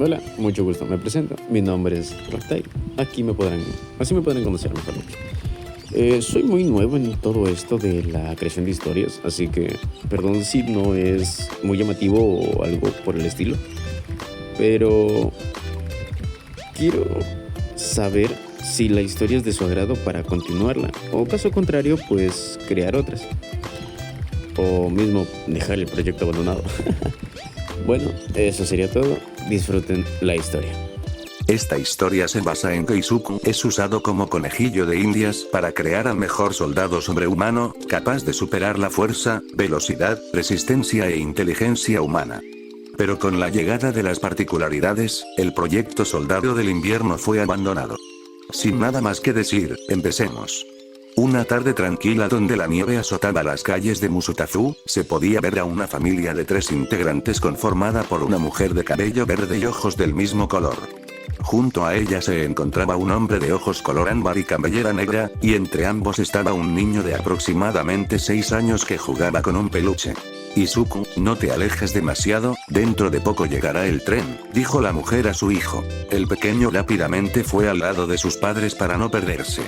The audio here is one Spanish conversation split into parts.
Hola, mucho gusto, me presento. Mi nombre es Ractile. Así me podrán conocer mejor dicho. Soy muy nuevo en todo esto de la creación de historias, así que perdón si no es muy llamativo o algo por el estilo, pero quiero saber si la historia es de su agrado para continuarla, o caso contrario, pues crear otras, o mismo dejar el proyecto abandonado. Bueno, eso sería todo. Disfruten la historia. Esta historia se basa en que Izuku es usado como conejillo de indias para crear al mejor soldado sobrehumano, capaz de superar la fuerza, velocidad, resistencia e inteligencia humana. Pero con la llegada de las particularidades, el proyecto Soldado del Invierno fue abandonado. Sin nada más que decir, empecemos. Una tarde tranquila donde la nieve azotaba las calles de Musutafu, se podía ver a una familia de 3 integrantes conformada por una mujer de cabello verde y ojos del mismo color. Junto a ella se encontraba un hombre de ojos color ámbar y cabellera negra, y entre ambos estaba un niño de aproximadamente 6 años que jugaba con un peluche. Izuku, no te alejes demasiado, dentro de poco llegará el tren, dijo la mujer a su hijo. El pequeño rápidamente fue al lado de sus padres para no perderse.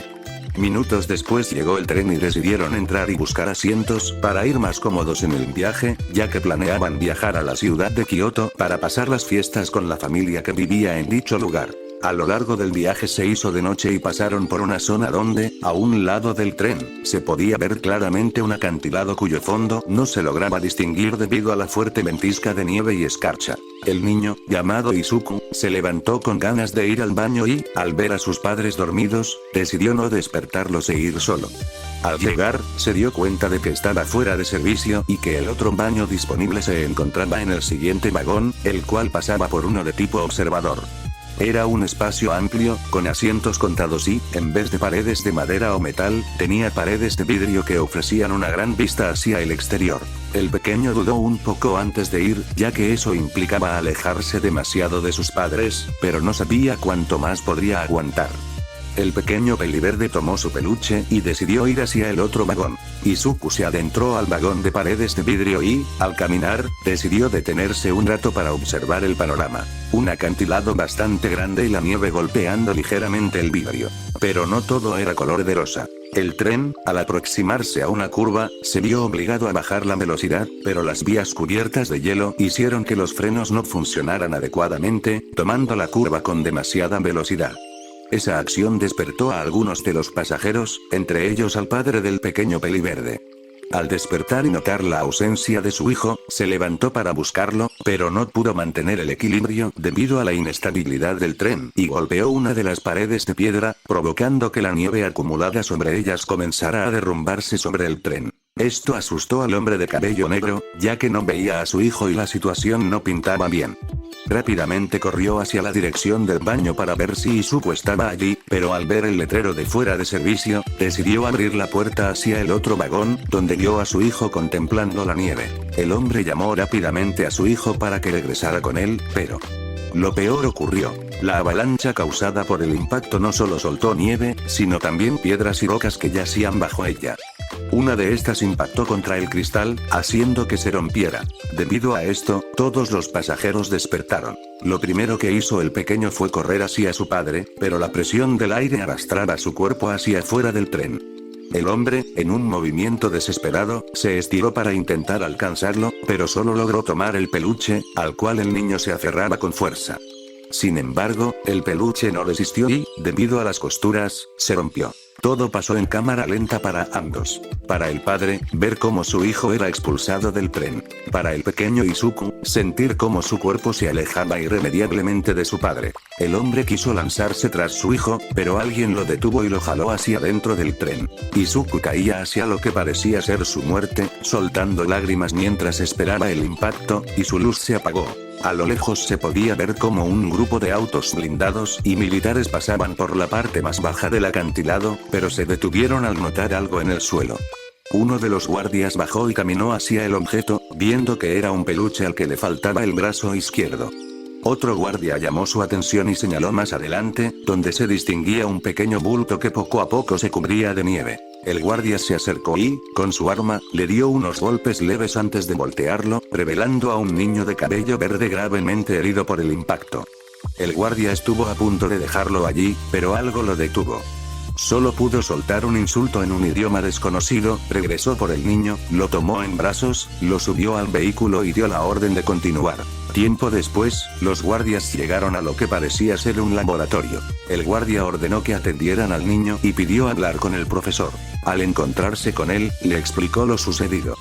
Minutos después llegó el tren y decidieron entrar y buscar asientos para ir más cómodos en el viaje, ya que planeaban viajar a la ciudad de Kioto para pasar las fiestas con la familia que vivía en dicho lugar. A lo largo del viaje se hizo de noche y pasaron por una zona donde, a un lado del tren, se podía ver claramente un acantilado cuyo fondo no se lograba distinguir debido a la fuerte ventisca de nieve y escarcha. El niño, llamado Izuku, se levantó con ganas de ir al baño y, al ver a sus padres dormidos, decidió no despertarlos e ir solo. Al llegar, se dio cuenta de que estaba fuera de servicio y que el otro baño disponible se encontraba en el siguiente vagón, el cual pasaba por uno de tipo observador. Era un espacio amplio, con asientos contados y, en vez de paredes de madera o metal, tenía paredes de vidrio que ofrecían una gran vista hacia el exterior. El pequeño dudó un poco antes de ir, ya que eso implicaba alejarse demasiado de sus padres, pero no sabía cuánto más podría aguantar. El pequeño peliverde tomó su peluche y decidió ir hacia el otro vagón. Izuku se adentró al vagón de paredes de vidrio y, al caminar, decidió detenerse un rato para observar el panorama. Un acantilado bastante grande y la nieve golpeando ligeramente el vidrio. Pero no todo era color de rosa. El tren, al aproximarse a una curva, se vio obligado a bajar la velocidad, pero las vías cubiertas de hielo hicieron que los frenos no funcionaran adecuadamente, tomando la curva con demasiada velocidad. Esa acción despertó a algunos de los pasajeros, entre ellos al padre del pequeño peliverde. Al despertar y notar la ausencia de su hijo, se levantó para buscarlo, pero no pudo mantener el equilibrio debido a la inestabilidad del tren y golpeó una de las paredes de piedra, provocando que la nieve acumulada sobre ellas comenzara a derrumbarse sobre el tren. Esto asustó al hombre de cabello negro, ya que no veía a su hijo y la situación no pintaba bien. Rápidamente corrió hacia la dirección del baño para ver si Izuku estaba allí, pero al ver el letrero de fuera de servicio, decidió abrir la puerta hacia el otro vagón, donde vio a su hijo contemplando la nieve. El hombre llamó rápidamente a su hijo para que regresara con él, pero lo peor ocurrió. La avalancha causada por el impacto no solo soltó nieve, sino también piedras y rocas que yacían bajo ella. Una de estas impactó contra el cristal, haciendo que se rompiera. Debido a esto, todos los pasajeros despertaron. Lo primero que hizo el pequeño fue correr hacia su padre, pero la presión del aire arrastraba su cuerpo hacia afuera del tren. El hombre, en un movimiento desesperado, se estiró para intentar alcanzarlo, pero solo logró tomar el peluche, al cual el niño se aferraba con fuerza. Sin embargo, el peluche no resistió y, debido a las costuras, se rompió. Todo pasó en cámara lenta para ambos. Para el padre, ver cómo su hijo era expulsado del tren. Para el pequeño Izuku, sentir cómo su cuerpo se alejaba irremediablemente de su padre. El hombre quiso lanzarse tras su hijo, pero alguien lo detuvo y lo jaló hacia dentro del tren. Izuku caía hacia lo que parecía ser su muerte, soltando lágrimas mientras esperaba el impacto, y su luz se apagó. A lo lejos se podía ver como un grupo de autos blindados y militares pasaban por la parte más baja del acantilado, pero se detuvieron al notar algo en el suelo. Uno de los guardias bajó y caminó hacia el objeto, viendo que era un peluche al que le faltaba el brazo izquierdo. Otro guardia llamó su atención y señaló más adelante, donde se distinguía un pequeño bulto que poco a poco se cubría de nieve. El guardia se acercó y, con su arma, le dio unos golpes leves antes de voltearlo, revelando a un niño de cabello verde gravemente herido por el impacto. El guardia estuvo a punto de dejarlo allí, pero algo lo detuvo. Solo pudo soltar un insulto en un idioma desconocido, regresó por el niño, lo tomó en brazos, lo subió al vehículo y dio la orden de continuar. Tiempo después, los guardias llegaron a lo que parecía ser un laboratorio. El guardia ordenó que atendieran al niño y pidió hablar con el profesor. Al encontrarse con él, le explicó lo sucedido.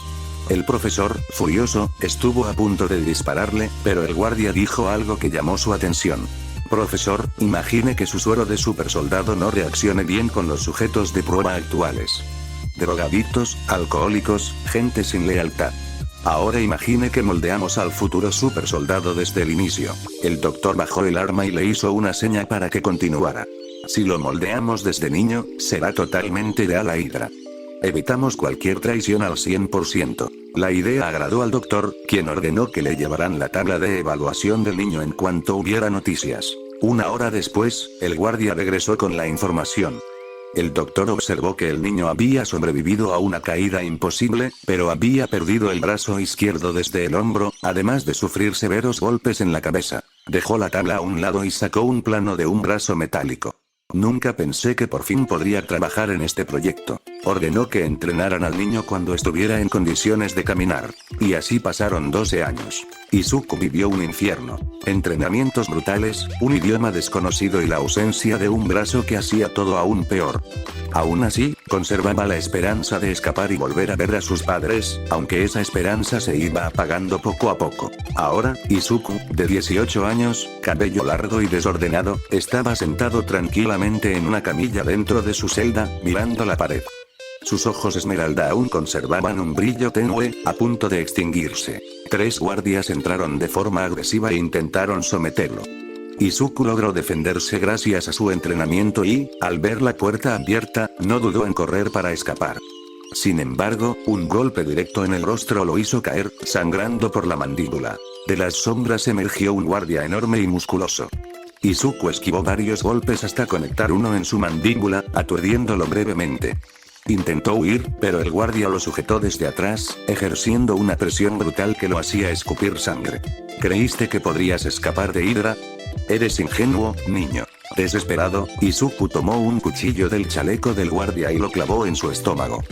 El profesor, furioso, estuvo a punto de dispararle, pero el guardia dijo algo que llamó su atención. Profesor, imagine que su suero de supersoldado no reaccione bien con los sujetos de prueba actuales. Drogadictos, alcohólicos, gente sin lealtad. Ahora imagine que moldeamos al futuro supersoldado desde el inicio. El doctor bajó el arma y le hizo una seña para que continuara. Si lo moldeamos desde niño, será totalmente leal a Hydra. Evitamos cualquier traición al 100%. La idea agradó al doctor, quien ordenó que le llevaran la tabla de evaluación del niño en cuanto hubiera noticias. Una hora después, el guardia regresó con la información. El doctor observó que el niño había sobrevivido a una caída imposible, pero había perdido el brazo izquierdo desde el hombro, además de sufrir severos golpes en la cabeza. Dejó la tabla a un lado y sacó un plano de un brazo metálico. Nunca pensé que por fin podría trabajar en este proyecto. Ordenó que entrenaran al niño cuando estuviera en condiciones de caminar. Y así pasaron 12 años. Izuku vivió un infierno. Entrenamientos brutales, un idioma desconocido y la ausencia de un brazo que hacía todo aún peor. Aún así, conservaba la esperanza de escapar y volver a ver a sus padres, aunque esa esperanza se iba apagando poco a poco. Ahora, Izuku, de 18 años, cabello largo y desordenado, estaba sentado tranquilamente en una camilla dentro de su celda, mirando la pared. Sus ojos esmeralda aún conservaban un brillo tenue, a punto de extinguirse. 3 guardias entraron de forma agresiva e intentaron someterlo. Izuku logró defenderse gracias a su entrenamiento y, al ver la puerta abierta, no dudó en correr para escapar. Sin embargo, un golpe directo en el rostro lo hizo caer, sangrando por la mandíbula. De las sombras emergió un guardia enorme y musculoso. Izuku esquivó varios golpes hasta conectar uno en su mandíbula, aturdiéndolo brevemente. Intentó huir, pero el guardia lo sujetó desde atrás, ejerciendo una presión brutal que lo hacía escupir sangre. ¿Creíste que podrías escapar de Hydra? Eres ingenuo, niño. Desesperado, Izuku tomó un cuchillo del chaleco del guardia y lo clavó en su estómago.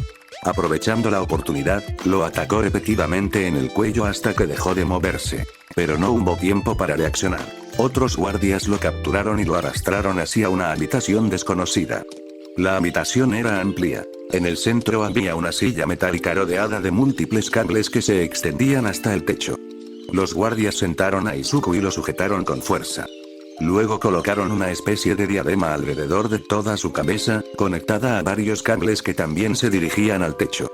Aprovechando la oportunidad, lo atacó repetidamente en el cuello hasta que dejó de moverse. Pero no hubo tiempo para reaccionar. Otros guardias lo capturaron y lo arrastraron hacia una habitación desconocida. La habitación era amplia. En el centro había una silla metálica rodeada de múltiples cables que se extendían hasta el techo. Los guardias sentaron a Izuku y lo sujetaron con fuerza. Luego colocaron una especie de diadema alrededor de toda su cabeza, conectada a varios cables que también se dirigían al techo.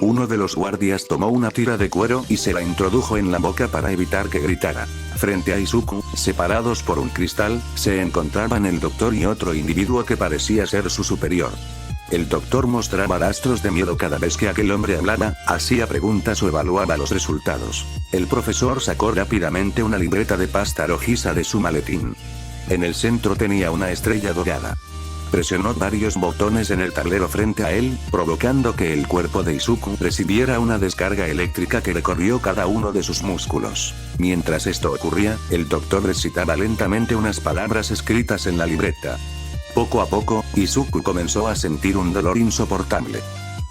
Uno de los guardias tomó una tira de cuero y se la introdujo en la boca para evitar que gritara. Frente a Izuku, separados por un cristal, se encontraban el doctor y otro individuo que parecía ser su superior. El doctor mostraba rastros de miedo cada vez que aquel hombre hablaba, hacía preguntas o evaluaba los resultados. El profesor sacó rápidamente una libreta de pasta rojiza de su maletín. En el centro tenía una estrella dorada. Presionó varios botones en el tablero frente a él, provocando que el cuerpo de Izuku recibiera una descarga eléctrica que recorrió cada uno de sus músculos. Mientras esto ocurría, el doctor recitaba lentamente unas palabras escritas en la libreta. Poco a poco, Izuku comenzó a sentir un dolor insoportable.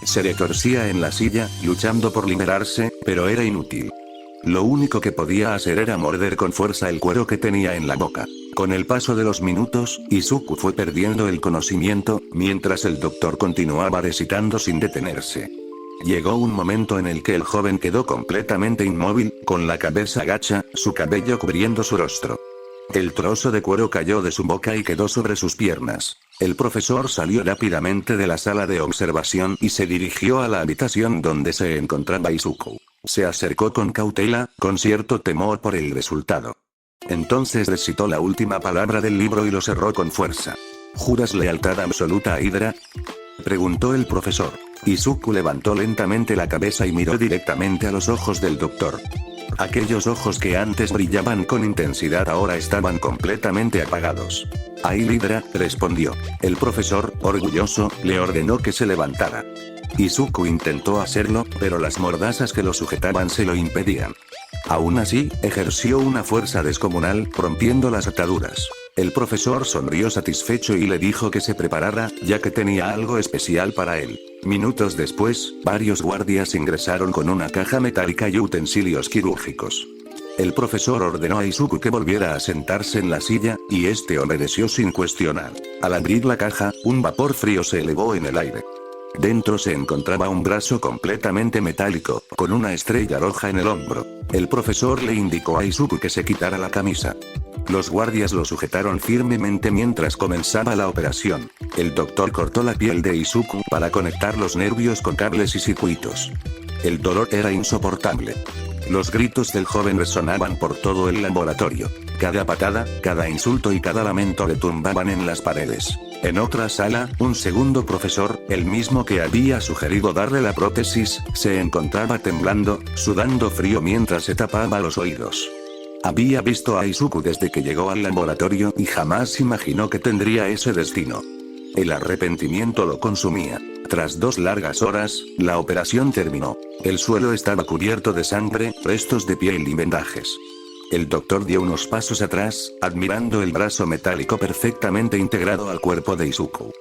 Se retorcía en la silla, luchando por liberarse, pero era inútil. Lo único que podía hacer era morder con fuerza el cuero que tenía en la boca. Con el paso de los minutos, Izuku fue perdiendo el conocimiento, mientras el doctor continuaba recitando sin detenerse. Llegó un momento en el que el joven quedó completamente inmóvil, con la cabeza gacha, su cabello cubriendo su rostro. El trozo de cuero cayó de su boca y quedó sobre sus piernas. El profesor salió rápidamente de la sala de observación y se dirigió a la habitación donde se encontraba Izuku. Se acercó con cautela, con cierto temor por el resultado. Entonces recitó la última palabra del libro y lo cerró con fuerza. ¿Juras lealtad absoluta a Hydra?, preguntó el profesor. Izuku levantó lentamente la cabeza y miró directamente a los ojos del doctor. Aquellos ojos que antes brillaban con intensidad ahora estaban completamente apagados. «A Hydra», respondió. El profesor, orgulloso, le ordenó que se levantara. Izuku intentó hacerlo, pero las mordazas que lo sujetaban se lo impedían. Aún así, ejerció una fuerza descomunal, rompiendo las ataduras. El profesor sonrió satisfecho y le dijo que se preparara, ya que tenía algo especial para él. Minutos después, varios guardias ingresaron con una caja metálica y utensilios quirúrgicos. El profesor ordenó a Izuku que volviera a sentarse en la silla, y este obedeció sin cuestionar. Al abrir la caja, un vapor frío se elevó en el aire. Dentro se encontraba un brazo completamente metálico, con una estrella roja en el hombro. El profesor le indicó a Izuku que se quitara la camisa. Los guardias lo sujetaron firmemente mientras comenzaba la operación. El doctor cortó la piel de Izuku para conectar los nervios con cables y circuitos. El dolor era insoportable. Los gritos del joven resonaban por todo el laboratorio. Cada patada, cada insulto y cada lamento retumbaban en las paredes. En otra sala, un segundo profesor, el mismo que había sugerido darle la prótesis, se encontraba temblando, sudando frío mientras se tapaba los oídos. Había visto a Izuku desde que llegó al laboratorio y jamás imaginó que tendría ese destino. El arrepentimiento lo consumía. Tras 2 largas horas, la operación terminó. El suelo estaba cubierto de sangre, restos de piel y vendajes. El doctor dio unos pasos atrás, admirando el brazo metálico perfectamente integrado al cuerpo de Izuku.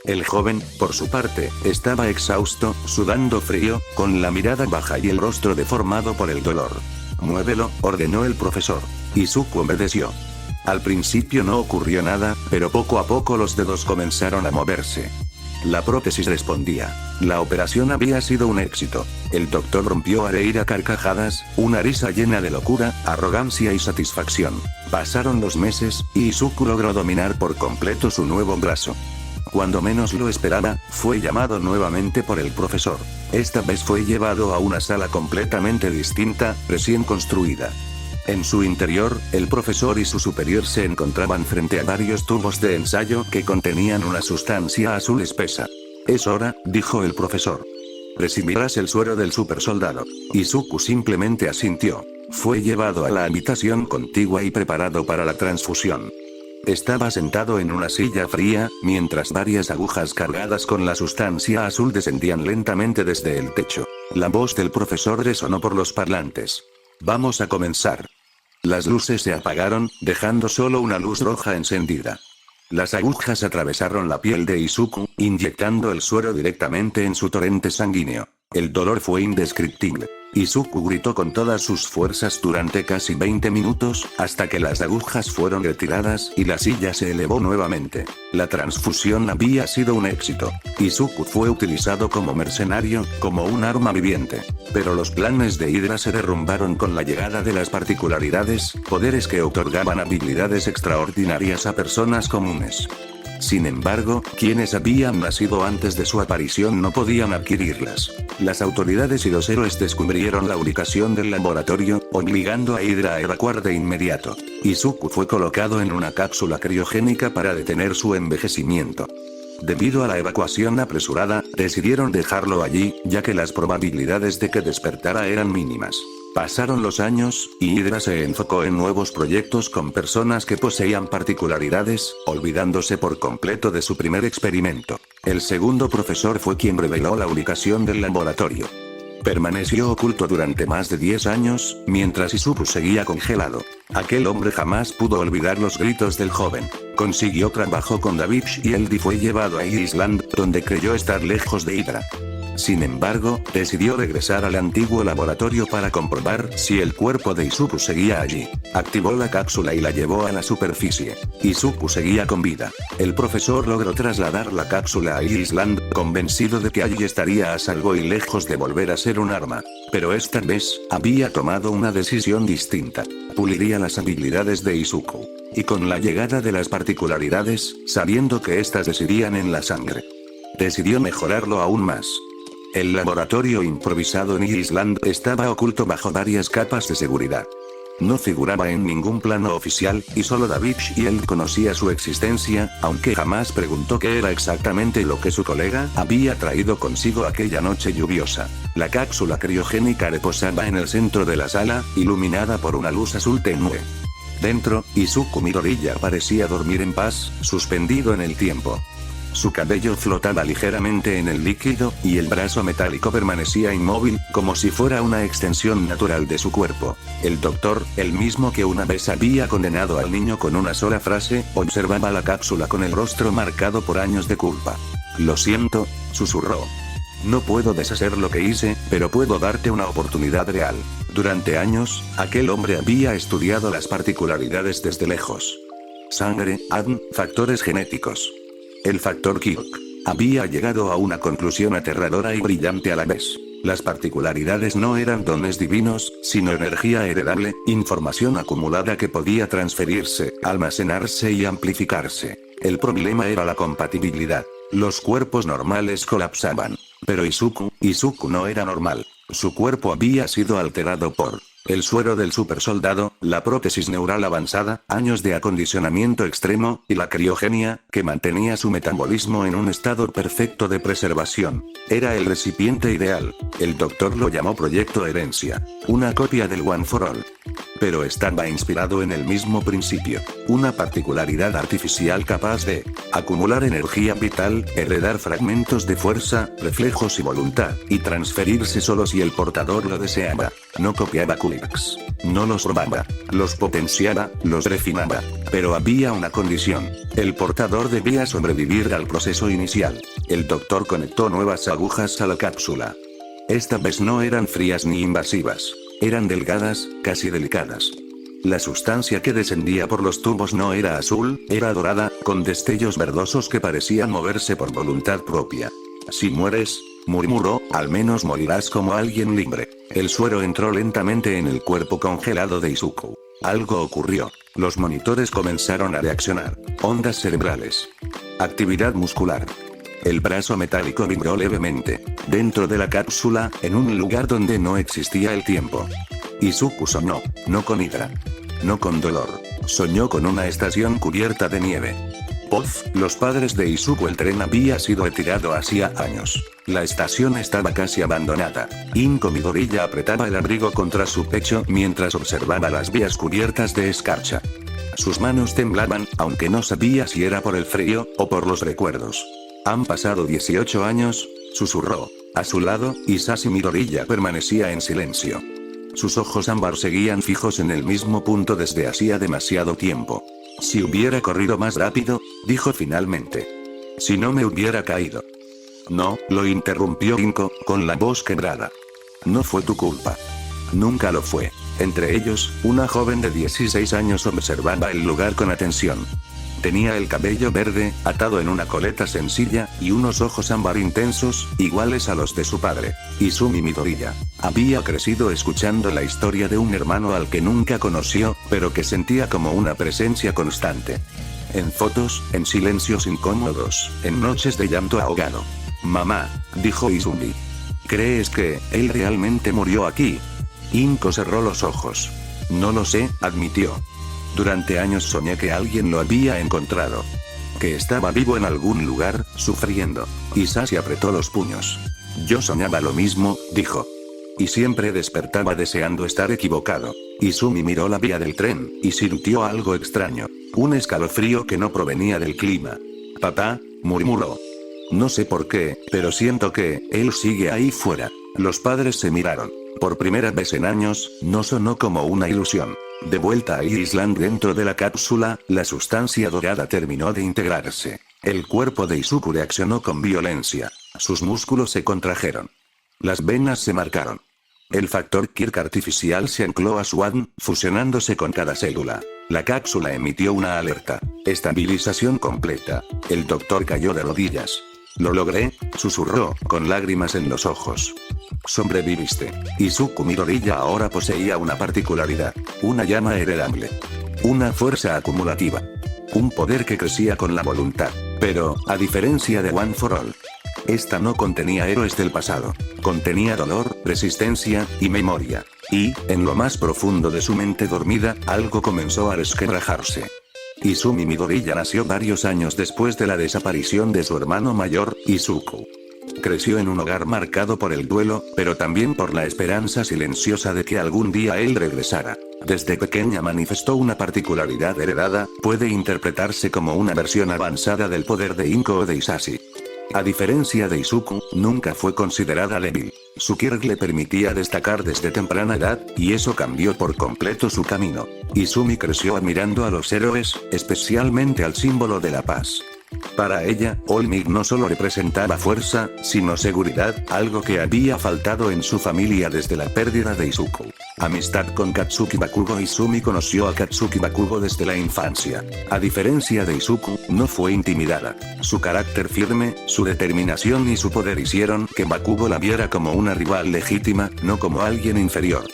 El joven, por su parte, estaba exhausto, sudando frío, con la mirada baja y el rostro deformado por el dolor. «Muévelo», ordenó el profesor. Izuku obedeció. Al principio no ocurrió nada, pero poco a poco los dedos comenzaron a moverse. La prótesis respondía. La operación había sido un éxito. El doctor rompió a reír a carcajadas, una risa llena de locura, arrogancia y satisfacción. Pasaron los meses, y Izuku logró dominar por completo su nuevo brazo. Cuando menos lo esperaba, fue llamado nuevamente por el profesor. Esta vez fue llevado a una sala completamente distinta, recién construida. En su interior, el profesor y su superior se encontraban frente a varios tubos de ensayo que contenían una sustancia azul espesa. «Es hora», dijo el profesor. «Recibirás el suero del supersoldado». Izuku simplemente asintió. Fue llevado a la habitación contigua y preparado para la transfusión. Estaba sentado en una silla fría, mientras varias agujas cargadas con la sustancia azul descendían lentamente desde el techo. La voz del profesor resonó por los parlantes. «Vamos a comenzar». Las luces se apagaron, dejando solo una luz roja encendida. Las agujas atravesaron la piel de Izuku, inyectando el suero directamente en su torrente sanguíneo. El dolor fue indescriptible. Izuku gritó con todas sus fuerzas durante casi 20 minutos, hasta que las agujas fueron retiradas y la silla se elevó nuevamente. La transfusión había sido un éxito. Izuku fue utilizado como mercenario, como un arma viviente. Pero los planes de Hydra se derrumbaron con la llegada de las particularidades, poderes que otorgaban habilidades extraordinarias a personas comunes. Sin embargo, quienes habían nacido antes de su aparición no podían adquirirlas. Las autoridades y los héroes descubrieron la ubicación del laboratorio, obligando a Hydra a evacuar de inmediato. Izuku fue colocado en una cápsula criogénica para detener su envejecimiento. Debido a la evacuación apresurada, decidieron dejarlo allí, ya que las probabilidades de que despertara eran mínimas. Pasaron los años, y Hydra se enfocó en nuevos proyectos con personas que poseían particularidades, olvidándose por completo de su primer experimento. El segundo profesor fue quien reveló la ubicación del laboratorio. Permaneció oculto durante más de 10 años, mientras Izuku seguía congelado. Aquel hombre jamás pudo olvidar los gritos del joven. Consiguió trabajo con David Shield y fue llevado a Island, donde creyó estar lejos de Hydra. Sin embargo, decidió regresar al antiguo laboratorio para comprobar si el cuerpo de Izuku seguía allí. Activó la cápsula y la llevó a la superficie. Izuku seguía con vida. El profesor logró trasladar la cápsula a Island, convencido de que allí estaría a salvo y lejos de volver a ser un arma. Pero esta vez, había tomado una decisión distinta. Puliría las habilidades de Izuku. Y con la llegada de las particularidades, sabiendo que éstas residían en la sangre, decidió mejorarlo aún más. El laboratorio improvisado en Island estaba oculto bajo varias capas de seguridad. No figuraba en ningún plano oficial, y solo David Shield conocía su existencia, aunque jamás preguntó qué era exactamente lo que su colega había traído consigo aquella noche lluviosa. La cápsula criogénica reposaba en el centro de la sala, iluminada por una luz azul tenue. Dentro, Izuku Midoriya parecía dormir en paz, suspendido en el tiempo. Su cabello flotaba ligeramente en el líquido, y el brazo metálico permanecía inmóvil, como si fuera una extensión natural de su cuerpo. El doctor, el mismo que una vez había condenado al niño con una sola frase, observaba la cápsula con el rostro marcado por años de culpa. Lo siento, susurró. No puedo deshacer lo que hice, pero puedo darte una oportunidad real. Durante años, aquel hombre había estudiado las particularidades desde lejos. Sangre, ADN, factores genéticos. El factor Kirk. Había llegado a una conclusión aterradora y brillante a la vez. Las particularidades no eran dones divinos, sino energía heredable, información acumulada que podía transferirse, almacenarse y amplificarse. El problema era la compatibilidad. Los cuerpos normales colapsaban. Pero Izuku no era normal. Su cuerpo había sido alterado por el suero del supersoldado, la prótesis neural avanzada, años de acondicionamiento extremo, y la criogenia, que mantenía su metabolismo en un estado perfecto de preservación. Era el recipiente ideal. El doctor lo llamó Proyecto Herencia. Una copia del One for All. Pero estaba inspirado en el mismo principio. Una particularidad artificial capaz de acumular energía vital, heredar fragmentos de fuerza, reflejos y voluntad, y transferirse solo si el portador lo deseaba. No copiaba quirks. No los robaba. Los potenciaba, los refinaba. Pero había una condición. El portador debía sobrevivir al proceso inicial. El doctor conectó nuevas agujas a la cápsula. Esta vez no eran frías ni invasivas. Eran delgadas, casi delicadas. La sustancia que descendía por los tubos no era azul, era dorada, con destellos verdosos que parecían moverse por voluntad propia. Si mueres, murmuró, al menos morirás como alguien libre. El suero entró lentamente en el cuerpo congelado de Izuku. Algo ocurrió. Los monitores comenzaron a reaccionar. Ondas cerebrales. Actividad muscular. El brazo metálico vibró levemente. Dentro de la cápsula, en un lugar donde no existía el tiempo. Izuku soñó, no con ira. No con dolor. Soñó con una estación cubierta de nieve. Pof, los padres de Izuku. El tren había sido retirado hacía años. La estación estaba casi abandonada. Inko Midoriya apretaba el abrigo contra su pecho mientras observaba las vías cubiertas de escarcha. Sus manos temblaban, aunque no sabía si era por el frío, o por los recuerdos. Han pasado 18 años, susurró. A su lado, Hisashi Midoriya permanecía en silencio. Sus ojos ámbar seguían fijos en el mismo punto desde hacía demasiado tiempo. Si hubiera corrido más rápido, dijo finalmente. Si no me hubiera caído. No, lo interrumpió Inko, con la voz quebrada. No fue tu culpa. Nunca lo fue. Entre ellos, una joven de 16 años observaba el lugar con atención. Tenía el cabello verde, atado en una coleta sencilla, y unos ojos ámbar intensos, iguales a los de su padre. Izumi Midoriya. Había crecido escuchando la historia de un hermano al que nunca conoció, pero que sentía como una presencia constante. En fotos, en silencios incómodos, en noches de llanto ahogado. Mamá, dijo Izumi. ¿Crees que él realmente murió aquí? Inko cerró los ojos. No lo sé, admitió. Durante años soñé que alguien lo había encontrado. Que estaba vivo en algún lugar, sufriendo. Hisashi apretó los puños. Yo soñaba lo mismo, dijo. Y siempre despertaba deseando estar equivocado. Izumi miró la vía del tren, y sintió algo extraño. Un escalofrío que no provenía del clima. Papá, murmuró. No sé por qué, pero siento que él sigue ahí fuera. Los padres se miraron. Por primera vez en años, no sonó como una ilusión. De vuelta a Island dentro de la cápsula, la sustancia dorada terminó de integrarse. El cuerpo de Izuku reaccionó con violencia. Sus músculos se contrajeron. Las venas se marcaron. El factor Kirk artificial se ancló a su ADN, fusionándose con cada célula. La cápsula emitió una alerta. Estabilización completa. El doctor cayó de rodillas. Lo logré, susurró, con lágrimas en los ojos. Sobreviviste. Izuku Midoriya ahora poseía una particularidad. Una llama heredable. Una fuerza acumulativa. Un poder que crecía con la voluntad. Pero, a diferencia de One for All, esta no contenía héroes del pasado. Contenía dolor, resistencia, y memoria. Y, en lo más profundo de su mente dormida, algo comenzó a resquebrajarse. Izumi Midoriya nació varios años después de la desaparición de su hermano mayor, Izuku. Creció en un hogar marcado por el duelo, pero también por la esperanza silenciosa de que algún día él regresara. Desde pequeña manifestó una particularidad heredada, puede interpretarse como una versión avanzada del poder de Inko o de Isashi. A diferencia de Izuku, nunca fue considerada débil. Su Kirk le permitía destacar desde temprana edad, y eso cambió por completo su camino. Izumi creció admirando a los héroes, especialmente al símbolo de la paz. Para ella, All Might no solo representaba fuerza, sino seguridad, algo que había faltado en su familia desde la pérdida de Izuku. Amistad con Katsuki Bakugo. Izumi conoció a Katsuki Bakugo desde la infancia. A diferencia de Izuku, no fue intimidada. Su carácter firme, su determinación y su poder hicieron que Bakugo la viera como una rival legítima, no como alguien inferior.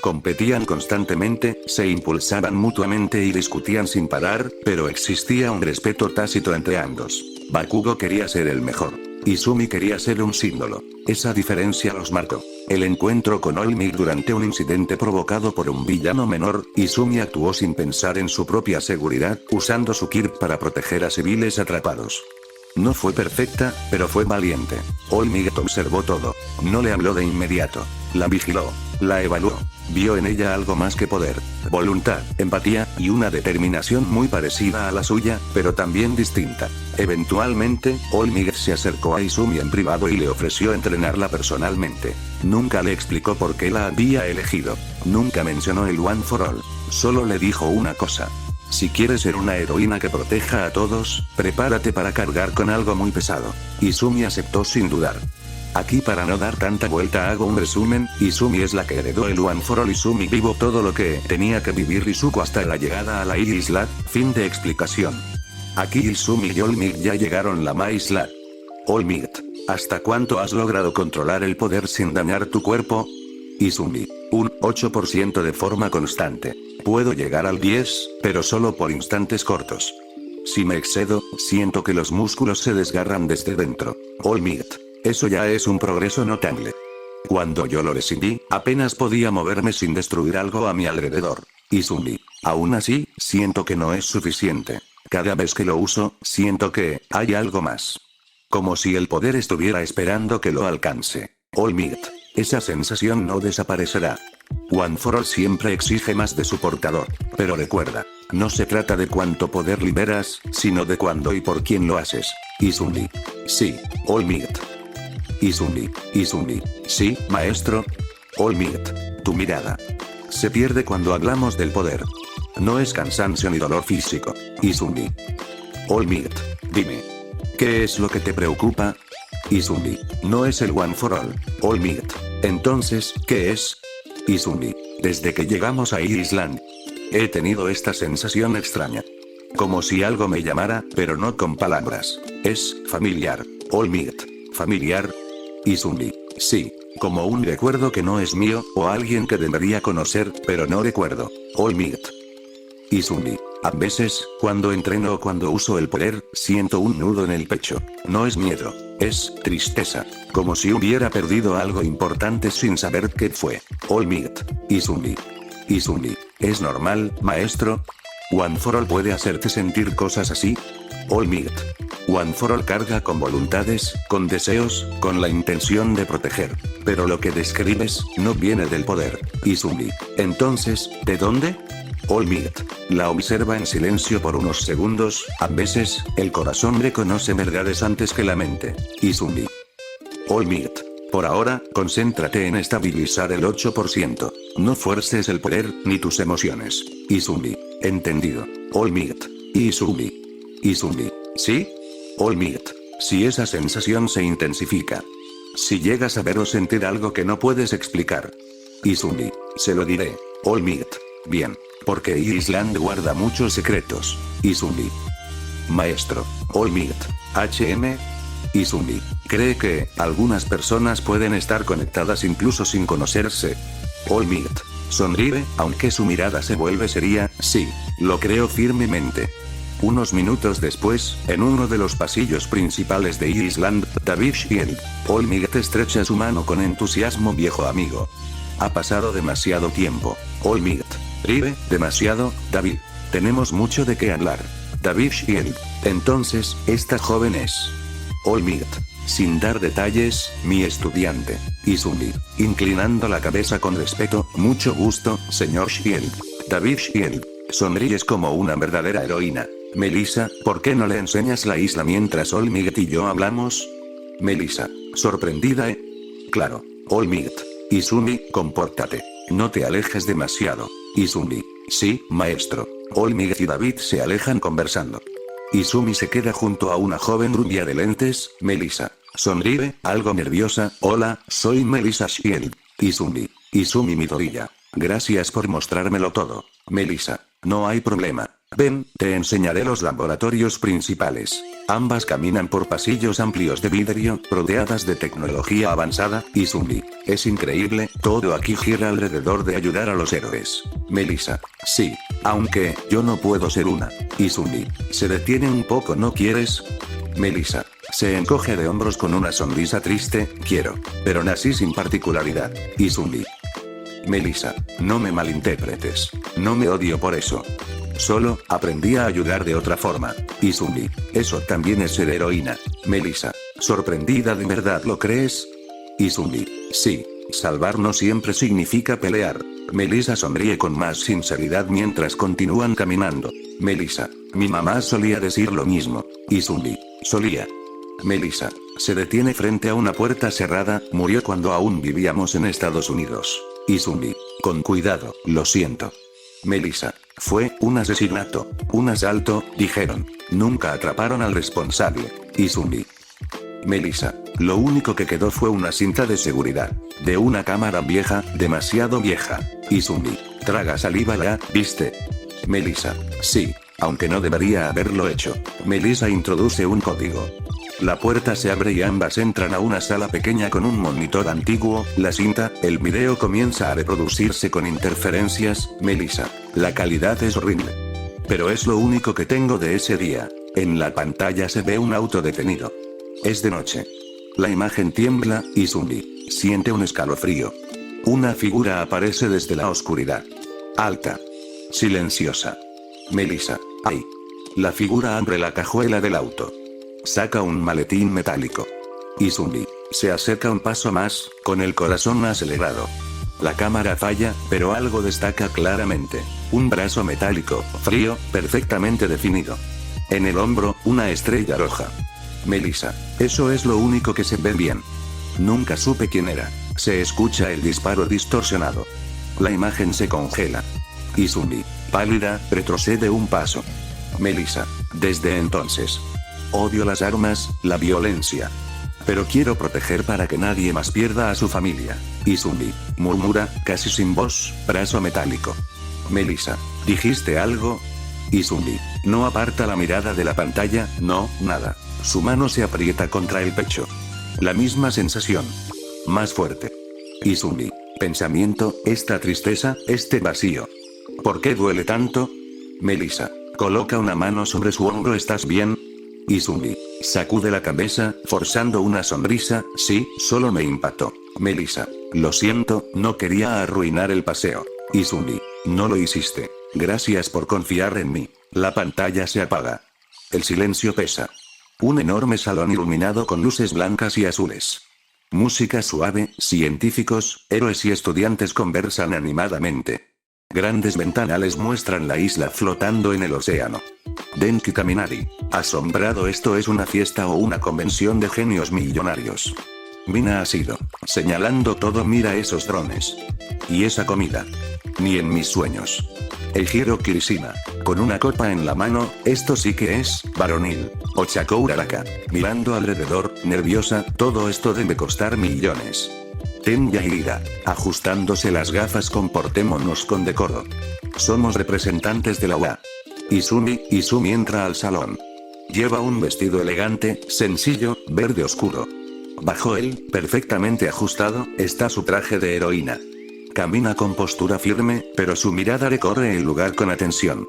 Competían constantemente, se impulsaban mutuamente y discutían sin parar, pero existía un respeto tácito entre ambos. Bakugo quería ser el mejor. Izumi quería ser un símbolo. Esa diferencia los marcó. El encuentro con All Might durante un incidente provocado por un villano menor, Izumi actuó sin pensar en su propia seguridad, usando su Kirk para proteger a civiles atrapados. No fue perfecta, pero fue valiente. All Might observó todo. No le habló de inmediato. La vigiló. La evaluó. Vio en ella algo más que poder, voluntad, empatía, y una determinación muy parecida a la suya, pero también distinta. Eventualmente, All Might se acercó a Izumi en privado y le ofreció entrenarla personalmente. Nunca le explicó por qué la había elegido. Nunca mencionó el One for All. Solo le dijo una cosa. Si quieres ser una heroína que proteja a todos, prepárate para cargar con algo muy pesado. Izumi aceptó sin dudar. Aquí, para no dar tanta vuelta, hago un resumen. Izumi es la que heredó el One for All. Izumi vivió todo lo que tenía que vivir Izuku hasta la llegada a la isla. Fin de explicación. Aquí Izumi y All Might ya llegaron a la isla. All Might, ¿hasta cuánto has logrado controlar el poder sin dañar tu cuerpo? Izumi, un 8% de forma constante. Puedo llegar al 10, pero solo por instantes cortos. Si me excedo, siento que los músculos se desgarran desde dentro. All Might, eso ya es un progreso notable. Cuando yo lo recibí, apenas podía moverme sin destruir algo a mi alrededor. Izumi, aún así, siento que no es suficiente. Cada vez que lo uso, siento que hay algo más. Como si el poder estuviera esperando que lo alcance. All Might, esa sensación no desaparecerá. One for All siempre exige más de su portador. Pero recuerda, no se trata de cuánto poder liberas, sino de cuándo y por quién lo haces. Izumi. Sí, All Might. Izumi, sí, maestro. All Might, tu mirada. Se pierde cuando hablamos del poder. No es cansancio ni dolor físico. Izumi. All Might, dime. ¿Qué es lo que te preocupa? Izumi, no es el One for All. All Might, entonces, ¿qué es? Izumi, desde que llegamos a Island, he tenido esta sensación extraña. Como si algo me llamara, pero no con palabras. Es familiar. All Might, familiar. Izumi, sí, como un recuerdo que no es mío, o alguien que debería conocer, pero no recuerdo. All Might. Izumi, a veces, cuando entreno o cuando uso el poder, siento un nudo en el pecho. No es miedo, es tristeza. Como si hubiera perdido algo importante sin saber qué fue. All Might. Izumi, ¿es normal, maestro? One for All puede hacerte sentir cosas así. All Might. One for All carga con voluntades, con deseos, con la intención de proteger. Pero lo que describes, no viene del poder. Izumi, entonces, ¿de dónde? All Might. La observa en silencio por unos segundos. A veces, el corazón reconoce verdades antes que la mente. Izumi. All Might. Por ahora, concéntrate en estabilizar el 8%. No fuerces el poder, ni tus emociones. Izumi. Entendido. All Might. Izumi, ¿sí? All Might. Si esa sensación se intensifica. Si llegas a ver o sentir algo que no puedes explicar. Izumi, se lo diré. All Might. Bien. Porque Island guarda muchos secretos. Izumi. Maestro. All Might. HM. Izumi, cree que algunas personas pueden estar conectadas incluso sin conocerse. All Might. Sonríe, aunque su mirada se vuelve seria. Sí, lo creo firmemente. Unos minutos después, en uno de los pasillos principales de Island, David Shield. All Might estrecha su mano con entusiasmo. Viejo amigo. Ha pasado demasiado tiempo. All Might. Ríe, demasiado, David. Tenemos mucho de qué hablar. David Shield. Entonces, esta joven es. All Might. Sin dar detalles, mi estudiante. Izumi, inclinando la cabeza con respeto. Mucho gusto, señor Shield. David Shield. Sonríes como una verdadera heroína. Melissa, ¿por qué no le enseñas la isla mientras Olmigt y yo hablamos? Melissa, sorprendida, Claro. Olmigt. Izumi, compórtate. No te alejes demasiado. Izumi, sí, maestro. Olmigt y David se alejan conversando. Izumi se queda junto a una joven rubia de lentes. Melissa sonríe, algo nerviosa. Hola, soy Melissa Shield. Izumi Midoriya. Gracias por mostrármelo todo. Melissa, no hay problema. Ven, te enseñaré los laboratorios principales. Ambas caminan por pasillos amplios de vidrio, rodeadas de tecnología avanzada. Izumi, es increíble, todo aquí gira alrededor de ayudar a los héroes. Melissa, sí, aunque yo no puedo ser una. Izumi, se detiene un poco, ¿no quieres? Melissa, se encoge de hombros con una sonrisa triste, quiero, pero nací sin particularidad. Izumi. Melissa, no me malinterpretes, no me odio por eso. Solo, aprendí a ayudar de otra forma. Izumi, eso también es ser heroína. Melissa, sorprendida, ¿de verdad lo crees? Izumi, sí, salvar no siempre significa pelear. Melissa sonríe con más sinceridad mientras continúan caminando. Melissa, mi mamá solía decir lo mismo. Izumi, solía. Melissa, se detiene frente a una puerta cerrada, murió cuando aún vivíamos en Estados Unidos. Izumi, con cuidado, lo siento. Melissa, fue un asesinato, un asalto, dijeron. Nunca atraparon al responsable. Izumi. Melissa, lo único que quedó fue una cinta de seguridad, de una cámara vieja, demasiado vieja. Izumi, traga saliva ya, ¿viste? Melissa, sí, aunque no debería haberlo hecho. Melissa introduce un código. La puerta se abre y ambas entran a una sala pequeña con un monitor antiguo, la cinta, el video comienza a reproducirse con interferencias. Melissa, la calidad es horrible. Pero es lo único que tengo de ese día. En la pantalla se ve un auto detenido. Es de noche. La imagen tiembla, y Izumi siente un escalofrío. Una figura aparece desde la oscuridad. Alta. Silenciosa. Melissa, ¡ay! La figura abre la cajuela del auto. Saca un maletín metálico. Izumi se acerca un paso más, con el corazón acelerado. La cámara falla, pero algo destaca claramente. Un brazo metálico, frío, perfectamente definido. En el hombro, una estrella roja. Melissa, eso es lo único que se ve bien. Nunca supe quién era. Se escucha el disparo distorsionado. La imagen se congela. Izumi, pálida, retrocede un paso. Melissa, desde entonces. Odio las armas, la violencia. Pero quiero proteger para que nadie más pierda a su familia. Izumi, murmura, casi sin voz, brazo metálico. Melissa, ¿dijiste algo? Izumi, no aparta la mirada de la pantalla, no, nada. Su mano se aprieta contra el pecho. La misma sensación. Más fuerte. Izumi, pensamiento, esta tristeza, este vacío. ¿Por qué duele tanto? Melissa, coloca una mano sobre su hombro, ¿estás bien? Izumi sacude la cabeza, forzando una sonrisa, sí, solo me impactó. Melissa, lo siento, no quería arruinar el paseo. Izumi, no lo hiciste. Gracias por confiar en mí. La pantalla se apaga. El silencio pesa. Un enorme salón iluminado con luces blancas y azules. Música suave, científicos, héroes y estudiantes conversan animadamente. Grandes ventanales muestran la isla flotando en el océano. Denki Kaminari, asombrado, ¿esto es una fiesta o una convención de genios millonarios? Mina ha sido, señalando todo, mira esos drones. Y esa comida. Ni en mis sueños. Eijiro Kirishima, con una copa en la mano, esto sí que es, varonil. Ochako Uraraka, mirando alrededor, nerviosa, todo esto debe costar millones. Tenya Ira, ajustándose las gafas, comportémonos con decoro. Somos representantes de la UA. Izumi entra al salón. Lleva un vestido elegante, sencillo, verde oscuro. Bajo él, perfectamente ajustado, está su traje de heroína. Camina con postura firme, pero su mirada recorre el lugar con atención.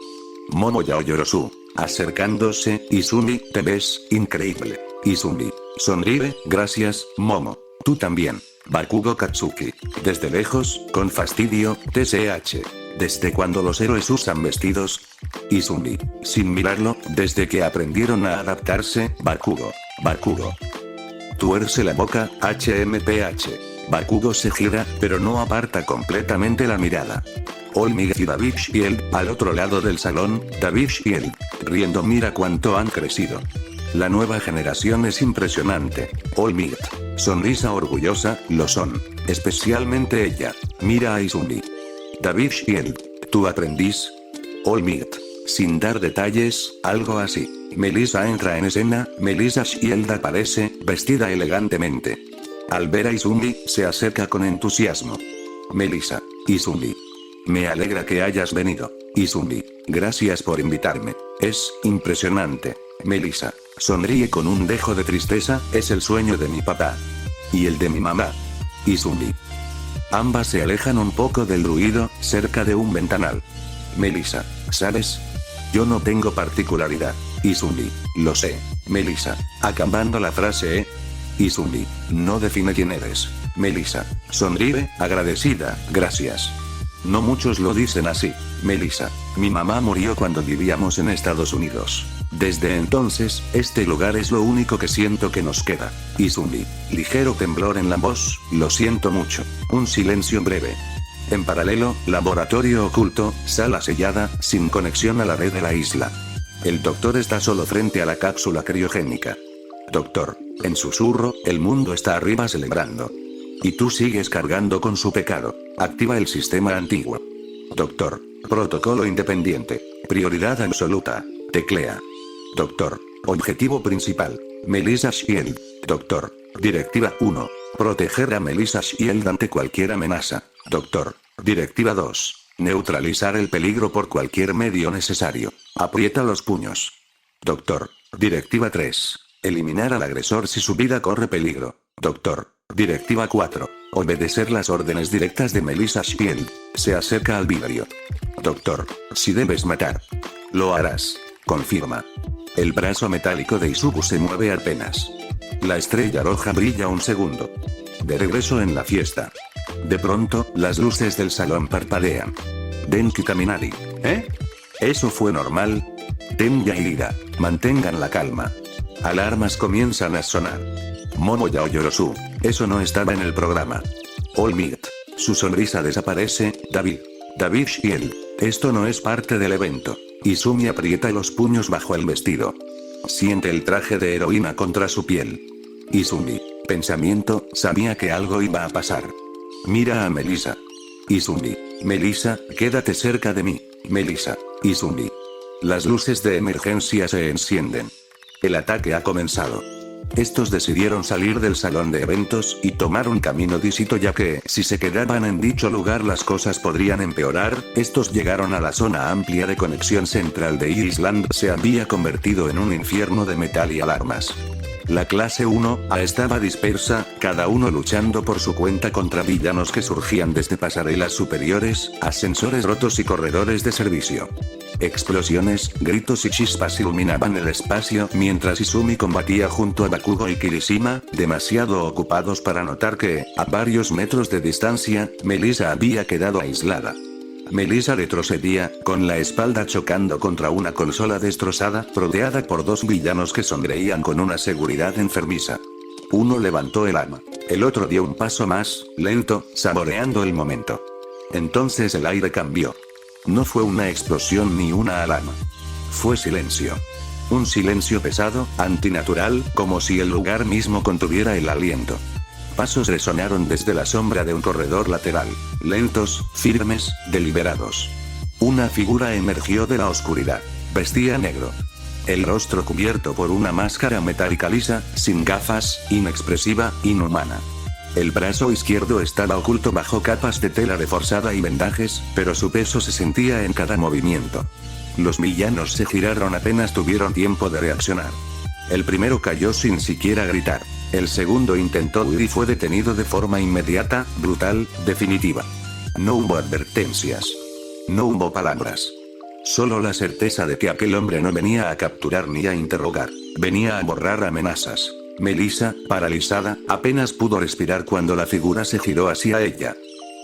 Momo Yaoyorosu, acercándose, Izumi, te ves increíble. Izumi sonríe, gracias, Momo. Tú también. Bakugo Katsuki, desde lejos, con fastidio, TSH. ¿Desde cuando los héroes usan vestidos? Izumi, sin mirarlo, desde que aprendieron a adaptarse, Bakugo. Tuerce la boca, HMPH. Bakugo se gira, pero no aparta completamente la mirada. All Might y David Shield, al otro lado del salón, David Shield, riendo, mira cuánto han crecido. La nueva generación es impresionante. All Might, sonrisa orgullosa, lo son. Especialmente ella. Mira a Izumi. David Shield, tu aprendiz. All Might, sin dar detalles, algo así. Melissa entra en escena, Melissa Shield aparece, vestida elegantemente. Al ver a Izumi, se acerca con entusiasmo. Melissa, Izumi. Me alegra que hayas venido, Izumi. Gracias por invitarme. Es impresionante. Melissa sonríe con un dejo de tristeza, es el sueño de mi papá. Y el de mi mamá. Izumi. Ambas se alejan un poco del ruido, cerca de un ventanal. Melissa, ¿sabes? Yo no tengo particularidad. Izumi, lo sé. Melissa, acabando la frase, Izumi, no define quién eres. Melissa, sonríe, agradecida, gracias. No muchos lo dicen así. Melissa, mi mamá murió cuando vivíamos en Estados Unidos. Desde entonces, este lugar es lo único que siento que nos queda. Izumi, ligero temblor en la voz, lo siento mucho. Un silencio breve. En paralelo, laboratorio oculto, sala sellada, sin conexión a la red de la isla. El doctor está solo frente a la cápsula criogénica. Doctor, en susurro, el mundo está arriba celebrando. Y tú sigues cargando con su pecado. Activa el sistema antiguo. Doctor, protocolo independiente. Prioridad absoluta. Teclea. Doctor, objetivo principal. Melissa Shield. Doctor, directiva 1. Proteger a Melissa Shield ante cualquier amenaza. Doctor, directiva 2. Neutralizar el peligro por cualquier medio necesario. Aprieta los puños. Doctor, directiva 3. Eliminar al agresor si su vida corre peligro. Doctor, directiva 4. Obedecer las órdenes directas de Melissa Shield. Se acerca al vidrio. Doctor, si debes matar, lo harás. Confirma. El brazo metálico de Izuku se mueve apenas. La estrella roja brilla un segundo. De regreso en la fiesta. De pronto, las luces del salón parpadean. Denki Kaminari. ¿Eh? ¿Eso fue normal? Tenya y Ida, mantengan la calma. Alarmas comienzan a sonar. Momo Yaoyorosu, eso no estaba en el programa. All Might, su sonrisa desaparece. David Shield, esto no es parte del evento. Izumi aprieta los puños bajo el vestido. Siente el traje de heroína contra su piel. Izumi, pensamiento, sabía que algo iba a pasar. Mira a Melissa. Izumi, Melissa, quédate cerca de mí. Melissa, Izumi. Las luces de emergencia se encienden. El ataque ha comenzado. Estos decidieron salir del salón de eventos y tomar un camino distinto, ya que, si se quedaban en dicho lugar las cosas podrían empeorar. Estos llegaron a la zona amplia de conexión central de Island, se había convertido en un infierno de metal y alarmas. La clase 1A estaba dispersa, cada uno luchando por su cuenta contra villanos que surgían desde pasarelas superiores, ascensores rotos y corredores de servicio. Explosiones, gritos y chispas iluminaban el espacio mientras Izumi combatía junto a Bakugo y Kirishima, demasiado ocupados para notar que, a varios metros de distancia, Melissa había quedado aislada. Melissa retrocedía, con la espalda chocando contra una consola destrozada, rodeada por dos villanos que sonreían con una seguridad enfermiza. Uno levantó el arma. El otro dio un paso más, lento, saboreando el momento. Entonces el aire cambió. No fue una explosión ni una alarma. Fue silencio. Un silencio pesado, antinatural, como si el lugar mismo contuviera el aliento. Pasos resonaron desde la sombra de un corredor lateral. Lentos, firmes, deliberados. Una figura emergió de la oscuridad. Vestía negro. El rostro cubierto por una máscara metálica lisa, sin gafas, inexpresiva, inhumana. El brazo izquierdo estaba oculto bajo capas de tela reforzada y vendajes, pero su peso se sentía en cada movimiento. Los villanos se giraron apenas tuvieron tiempo de reaccionar. El primero cayó sin siquiera gritar. El segundo intentó huir y fue detenido de forma inmediata, brutal, definitiva. No hubo advertencias. No hubo palabras. Solo la certeza de que aquel hombre no venía a capturar ni a interrogar. Venía a borrar amenazas. Melissa, paralizada, apenas pudo respirar cuando la figura se giró hacia ella.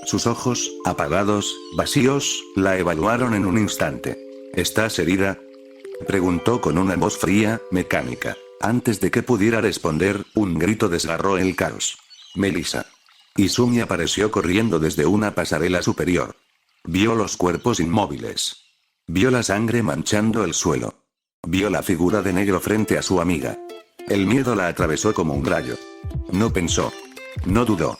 Sus ojos, apagados, vacíos, la evaluaron en un instante. ¿Estás herida?, preguntó con una voz fría, mecánica. Antes de que pudiera responder, un grito desgarró el caos. Melissa. Izumi apareció corriendo desde una pasarela superior. Vio los cuerpos inmóviles. Vio la sangre manchando el suelo. Vio la figura de negro frente a su amiga. El miedo la atravesó como un rayo. No pensó. No dudó.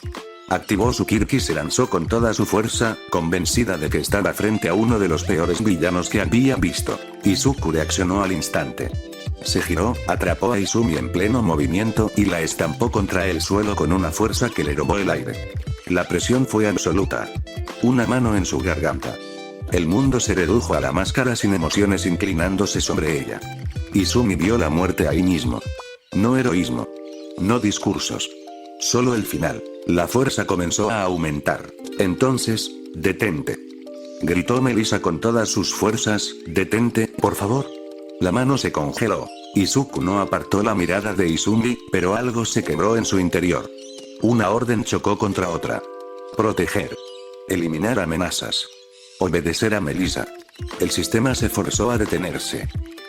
Activó su Kirk y se lanzó con toda su fuerza, convencida de que estaba frente a uno de los peores villanos que había visto. Izuku reaccionó al instante. Se giró, atrapó a Izumi en pleno movimiento y la estampó contra el suelo con una fuerza que le robó el aire. La presión fue absoluta. Una mano en su garganta. El mundo se redujo a la máscara sin emociones inclinándose sobre ella. Izumi vio la muerte ahí mismo. No heroísmo. No discursos. Solo el final. La fuerza comenzó a aumentar. Entonces, detente. Gritó Melissa con todas sus fuerzas, detente, por favor. La mano se congeló. Izuku no apartó la mirada de Izumi, pero algo se quebró en su interior. Una orden chocó contra otra. Proteger. Eliminar amenazas. Obedecer a Melissa. El sistema se forzó a detenerse.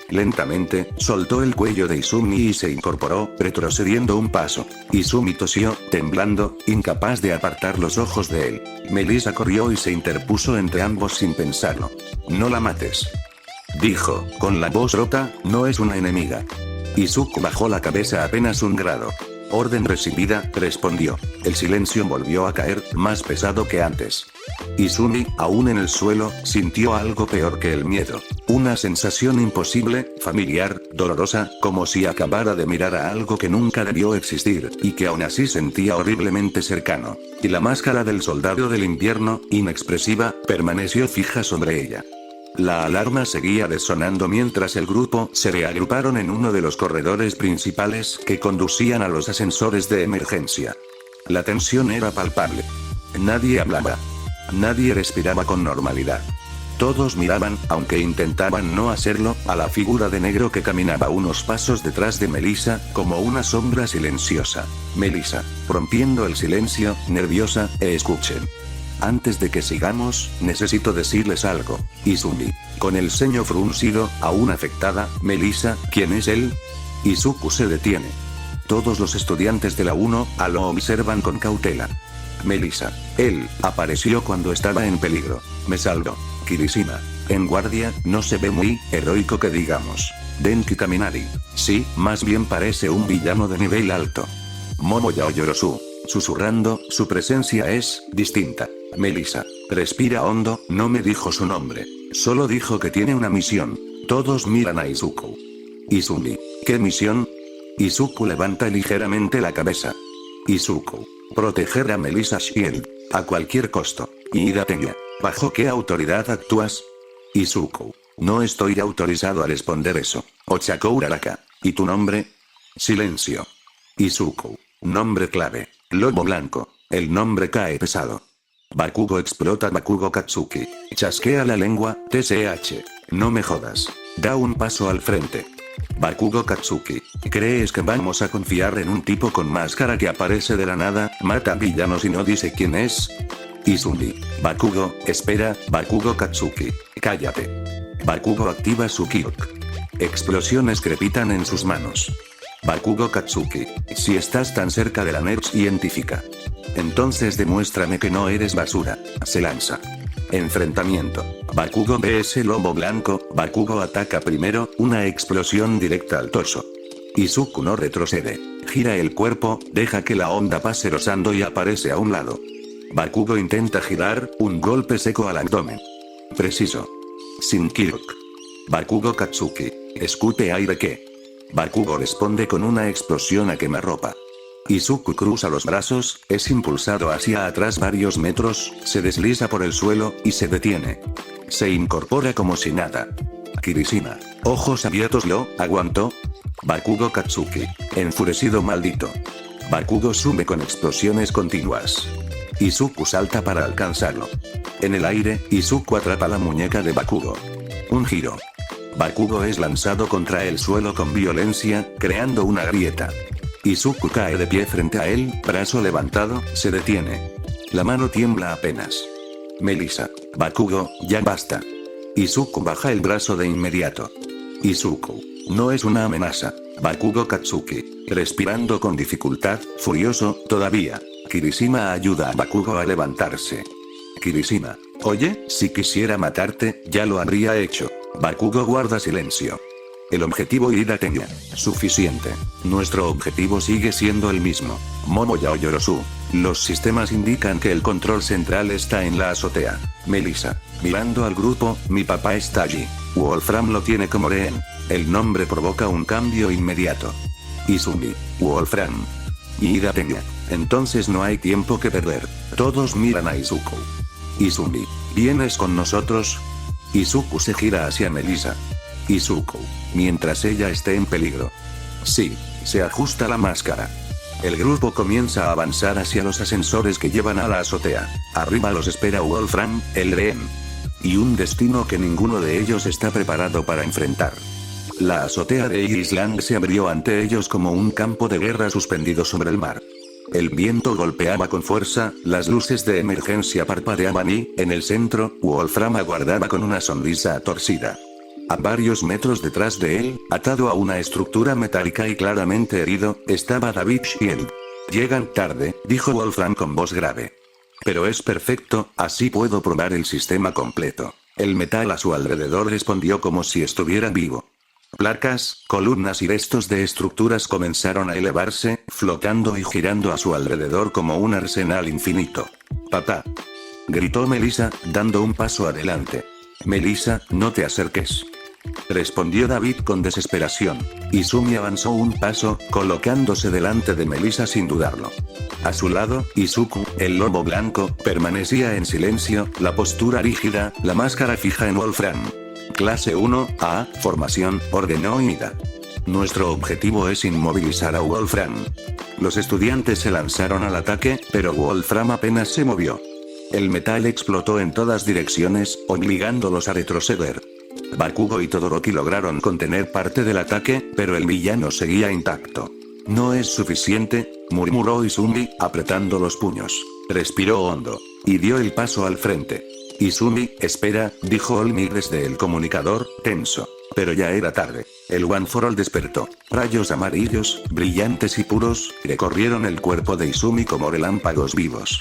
Lentamente, soltó el cuello de Izumi y se incorporó, retrocediendo un paso. Izumi tosió, temblando, incapaz de apartar los ojos de él. Melissa corrió y se interpuso entre ambos sin pensarlo. No la mates. Dijo, con la voz rota, no es una enemiga. Izuku bajó la cabeza apenas un grado. Orden recibida, respondió. El silencio volvió a caer, más pesado que antes. Izumi, aún en el suelo, sintió algo peor que el miedo. Una sensación imposible, familiar, dolorosa, como si acabara de mirar a algo que nunca debió existir, y que aún así sentía horriblemente cercano. Y la máscara del soldado del invierno, inexpresiva, permaneció fija sobre ella. La alarma seguía resonando mientras el grupo se reagruparon en uno de los corredores principales que conducían a los ascensores de emergencia. La tensión era palpable. Nadie hablaba. Nadie respiraba con normalidad. Todos miraban, aunque intentaban no hacerlo, a la figura de negro que caminaba unos pasos detrás de Melissa, como una sombra silenciosa. Melissa, rompiendo el silencio, nerviosa, escuchen. Antes de que sigamos, necesito decirles algo. Izumi. Con el ceño fruncido, aún afectada, Melissa, ¿quién es él? Izuku se detiene. Todos los estudiantes de la 1A lo observan con cautela. Melissa. Él apareció cuando estaba en peligro. Me salvó. Kirishima. En guardia, no se ve muy heroico que digamos. Denki Kaminari. Sí, más bien parece un villano de nivel alto. Momo Yaoyorosu. Susurrando, su presencia es distinta. Melissa. Respira hondo, no me dijo su nombre. Solo dijo que tiene una misión. Todos miran a Izuku. Izumi. ¿Qué misión? Izuku levanta ligeramente la cabeza. Izuku. Proteger a Melissa Shield. A cualquier costo. Ida Tenya. ¿Bajo qué autoridad actúas? Izuku. No estoy autorizado a responder eso. Ochako Uraraka. ¿Y tu nombre? Silencio. Izuku. Nombre clave. Lobo blanco. El nombre cae pesado. Bakugo explota Bakugo Katsuki. Chasquea la lengua, TCH. No me jodas. Da un paso al frente. Bakugo Katsuki. ¿Crees que vamos a confiar en un tipo con máscara que aparece de la nada, mata villanos y no dice quién es? Izumi. Bakugo, espera, Bakugo Katsuki. Cállate. Bakugo activa su Kirk. Explosiones crepitan en sus manos. Bakugo Katsuki. Si estás tan cerca de la NERS científica. Entonces demuéstrame que no eres basura. Se lanza. Enfrentamiento. Bakugo vs Lobo Blanco. Bakugo ataca primero, una explosión directa al torso. Izuku no retrocede. Gira el cuerpo, deja que la onda pase rozando y aparece a un lado. Bakugo intenta girar, un golpe seco al abdomen. Preciso. Sin Kirk. Bakugo Katsuki. Escupe aire que. Bakugo responde con una explosión a quemarropa. Izuku cruza los brazos, es impulsado hacia atrás varios metros, se desliza por el suelo, y se detiene. Se incorpora como si nada. Kirishima. Ojos abiertos lo aguantó. Bakugo Katsuki. Enfurecido maldito. Bakugo sube con explosiones continuas. Izuku salta para alcanzarlo. En el aire, Izuku atrapa la muñeca de Bakugo. Un giro. Bakugo es lanzado contra el suelo con violencia, creando una grieta. Izuku cae de pie frente a él, brazo levantado, se detiene. La mano tiembla apenas. Melissa. Bakugo, ya basta. Izuku baja el brazo de inmediato. Izuku. No es una amenaza. Bakugo Katsuki. Respirando con dificultad, furioso, todavía. Kirishima ayuda a Bakugo a levantarse. Kirishima, oye, si quisiera matarte, ya lo habría hecho. Bakugo guarda silencio. El objetivo Ida Tenya. Suficiente. Nuestro objetivo sigue siendo el mismo. Momoya Yorosu. Los sistemas indican que el control central está en la azotea. Melissa. Mirando al grupo, mi papá está allí. Wolfram lo tiene como rehén. El nombre provoca un cambio inmediato. Izumi. Wolfram. Ida Tenya. Entonces no hay tiempo que perder. Todos miran a Izuku. Izumi. ¿Vienes con nosotros? Izuku se gira hacia Melissa. Izuku. Mientras ella esté en peligro. Sí, se ajusta la máscara. El grupo comienza a avanzar hacia los ascensores que llevan a la azotea. Arriba los espera Wolfram, el rehén. Y un destino que ninguno de ellos está preparado para enfrentar. La azotea de Island se abrió ante ellos como un campo de guerra suspendido sobre el mar. El viento golpeaba con fuerza, las luces de emergencia parpadeaban y, en el centro, Wolfram aguardaba con una sonrisa torcida. A varios metros detrás de él, atado a una estructura metálica y claramente herido, estaba David Shield. Llegan tarde, dijo Wolfram con voz grave. Pero es perfecto, así puedo probar el sistema completo. El metal a su alrededor respondió como si estuviera vivo. Placas, columnas y restos de estructuras comenzaron a elevarse, flotando y girando a su alrededor como un arsenal infinito. «Papá», gritó Melissa, dando un paso adelante. «Melissa, no te acerques», respondió David con desesperación. Izumi avanzó un paso, colocándose delante de Melissa sin dudarlo. A su lado, Izuku, el lobo blanco, permanecía en silencio, la postura rígida, la máscara fija en Wolfram. Clase 1A, formación, ordenó Ida. Nuestro objetivo es inmovilizar a Wolfram. Los estudiantes se lanzaron al ataque, pero Wolfram apenas se movió. El metal explotó en todas direcciones, obligándolos a retroceder. Bakugo y Todoroki lograron contener parte del ataque, pero el villano seguía intacto. No es suficiente, murmuró Izumi, apretando los puños. Respiró hondo. Y dio el paso al frente. Izumi, espera, dijo Olmi desde el comunicador, tenso. Pero ya era tarde. El One for All despertó. Rayos amarillos, brillantes y puros, recorrieron el cuerpo de Izumi como relámpagos vivos.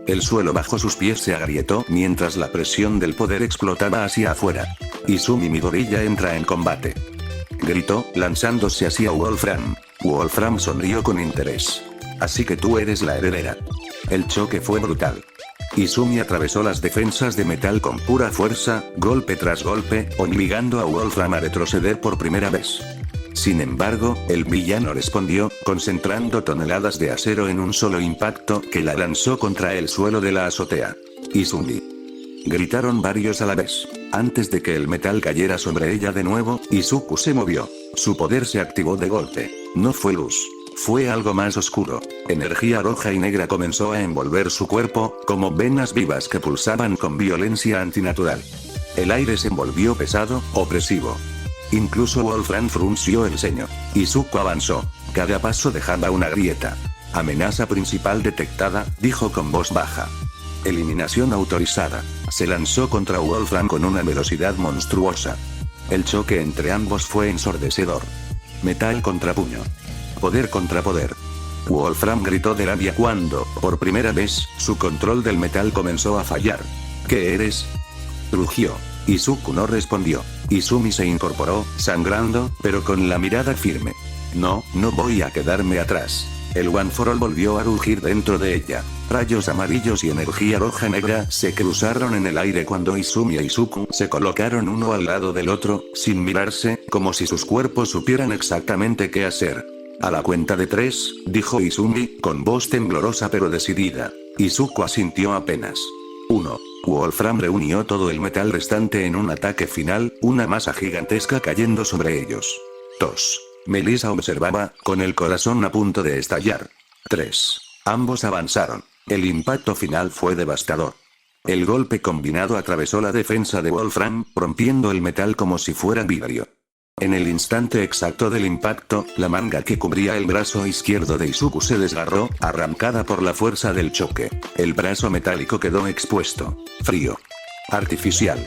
El suelo bajo sus pies se agrietó mientras la presión del poder explotaba hacia afuera. Izumi Midoriya entra en combate. Gritó, lanzándose hacia Wolfram. Wolfram sonrió con interés. Así que tú eres la heredera. El choque fue brutal. Izumi atravesó las defensas de metal con pura fuerza, golpe tras golpe, obligando a Wolfram a retroceder por primera vez. Sin embargo, el villano respondió, concentrando toneladas de acero en un solo impacto que la lanzó contra el suelo de la azotea. Izumi. Gritaron varios a la vez. Antes de que el metal cayera sobre ella de nuevo, Izuku se movió. Su poder se activó de golpe. No fue luz. Fue algo más oscuro. Energía roja y negra comenzó a envolver su cuerpo, como venas vivas que pulsaban con violencia antinatural. El aire se envolvió pesado, opresivo. Incluso Wolfram frunció el ceño. Izuku avanzó. Cada paso dejaba una grieta. Amenaza principal detectada, dijo con voz baja. Eliminación autorizada. Se lanzó contra Wolfram con una velocidad monstruosa. El choque entre ambos fue ensordecedor. Metal contra puño. Poder contra poder. Wolfram gritó de rabia cuando, por primera vez, su control del metal comenzó a fallar. ¿Qué eres? Rugió. Izuku no respondió. Izumi se incorporó, sangrando, pero con la mirada firme. No voy a quedarme atrás. El One for All volvió a rugir dentro de ella. Rayos amarillos y energía roja-negra se cruzaron en el aire cuando Izumi e Izuku se colocaron uno al lado del otro, sin mirarse, como si sus cuerpos supieran exactamente qué hacer. A la cuenta de 3, dijo Izumi, con voz temblorosa pero decidida. Izuku asintió apenas. 1. Wolfram reunió todo el metal restante en un ataque final, una masa gigantesca cayendo sobre ellos. 2. Melissa observaba, con el corazón a punto de estallar. 3. Ambos avanzaron. El impacto final fue devastador. El golpe combinado atravesó la defensa de Wolfram, rompiendo el metal como si fuera vidrio. En el instante exacto del impacto, la manga que cubría el brazo izquierdo de Izuku se desgarró, arrancada por la fuerza del choque. El brazo metálico quedó expuesto. Frío. Artificial.